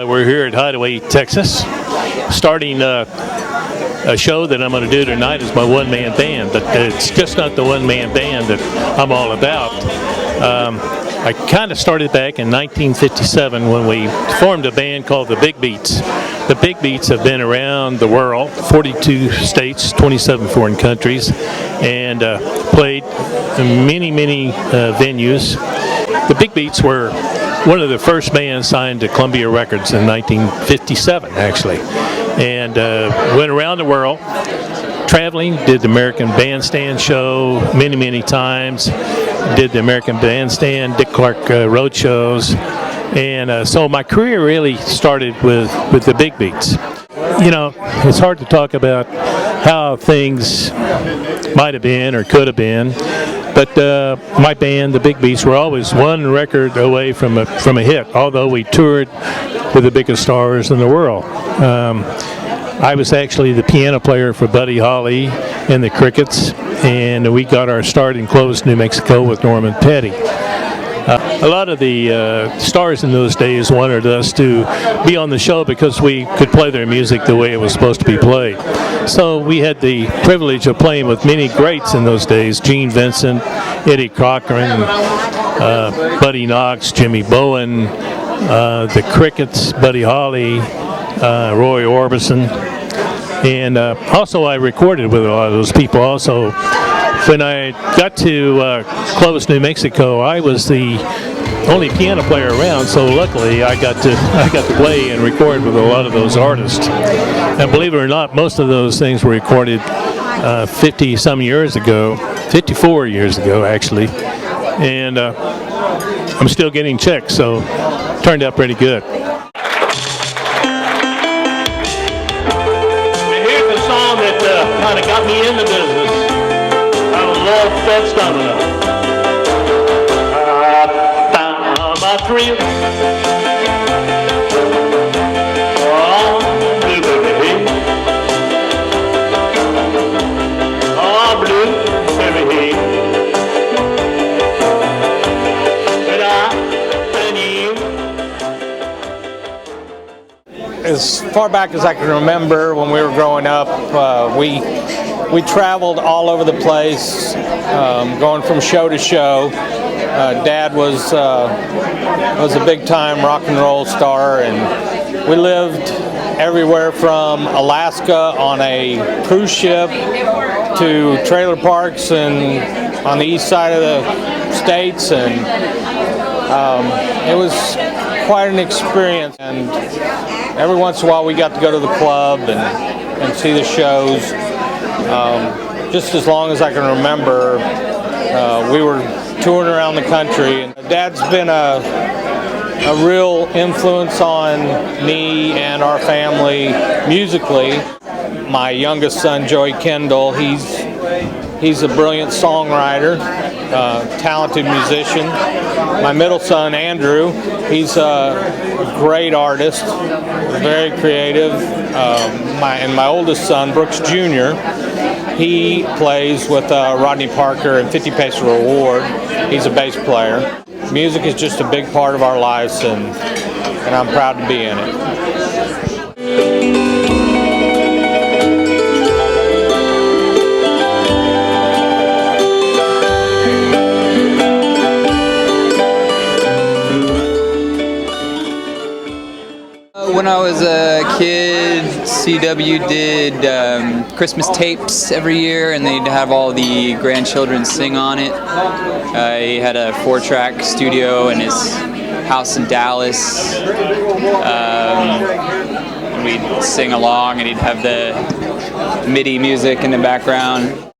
We're here at Hideaway, Texas, starting a show that I'm going to do tonight is my one-man band, but it's just not the one-man band that I'm all about. I kind of started back in 1957 when we formed a band called the Big Beats. The Big Beats have been around the world, 42 states, 27 foreign countries, and played in many venues. The Big Beats were one of the first bands signed to Columbia Records in 1957, actually, and went around the world, traveling, did the American Bandstand show many times, did the American Bandstand, Dick Clark road shows, and so my career really started with the Big Beats. You know, it's hard to talk about how things might have been or could have been, but my band, the Big Beats, were always one record away from a hit, although we toured with the biggest stars in the world. I was actually the piano player for Buddy Holly and the Crickets, and we got our start in Clovis, New Mexico with Norman Petty. A lot of the stars in those days wanted us to be on the show because we could play their music the way it was supposed to be played. So we had the privilege of playing with many greats in those days: Gene Vincent, Eddie Cochran, Buddy Knox, Jimmy Bowen, the Crickets, Buddy Holly, Roy Orbison, and also I recorded with a lot of those people also. When I got to Clovis, New Mexico, I was the only piano player around, so luckily I got to play and record with a lot of those artists. And believe it or not, most of those things were recorded 50-some years ago, 54 years ago actually, and I'm still getting checks, so it turned out pretty good. Here's the song that kind of got me into business. Fat stamina. I found my thrill. Oh, blue baby. Oh, blue baby. But I knew. As far back as I can remember, when we were growing up, we traveled all over the place, going from show to show. Dad was a big-time rock and roll star, and we lived everywhere from Alaska on a cruise ship to trailer parks and on the east side of the states, and it was quite an experience. And every once in a while we got to go to the club and see the shows. Just as long as I can remember, we were touring around the country. And Dad's been a real influence on me and our family musically. My youngest son, Joey Kendall, he's a brilliant songwriter, talented musician. My middle son, Andrew, he's a great artist, very creative. And my oldest son, Brooks Jr., he plays with Rodney Parker and 50 Pacer Reward. He's a bass player. Music is just a big part of our lives, and I'm proud to be in it. When I was a kid, CW did Christmas tapes every year, and they'd have all the grandchildren sing on it. He had a 4-track studio in his house in Dallas. And we'd sing along, and he'd have the MIDI music in the background.